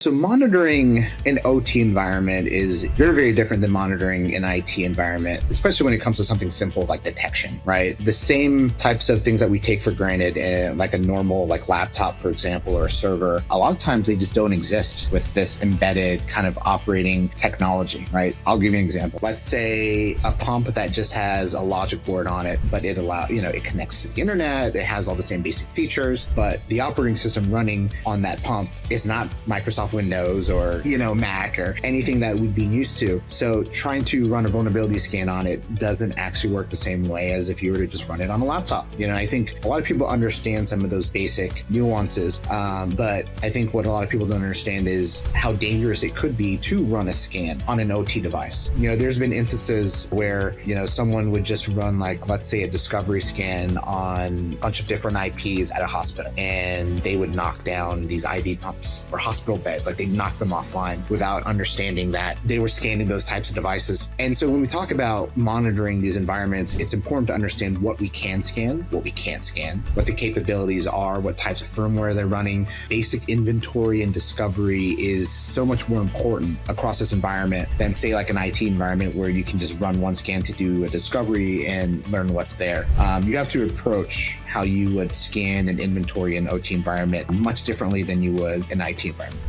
So monitoring an OT environment is very, very different than monitoring an IT environment, especially when it comes to something simple like detection, right? The same types of things that we take for granted, like a normal laptop, for example, or a server, a lot of times they just don't exist with this embedded kind of operating technology, right? I'll give you an example. Let's say a pump that just has a logic board on it, but it connects to the internet, it has all the same basic features, but the operating system running on that pump is not Microsoft Windows or Mac or anything that we'd be used to. So trying to run a vulnerability scan on it doesn't actually work the same way as if you were to just run it on a laptop. I think a lot of people understand some of those basic nuances, but I think what a lot of people don't understand is how dangerous it could be to run a scan on an OT device. There's been instances where someone would just run let's say a discovery scan on a bunch of different IPs at a hospital, and they would knock down these IV pumps or hospital beds. They'd knock them offline without understanding that they were scanning those types of devices. And so when we talk about monitoring these environments, it's important to understand what we can scan, what we can't scan, what the capabilities are, what types of firmware they're running. Basic inventory and discovery is so much more important across this environment than say an IT environment where you can just run one scan to do a discovery and learn what's there. You have to approach how you would scan and inventory an OT environment much differently than you would an IT environment.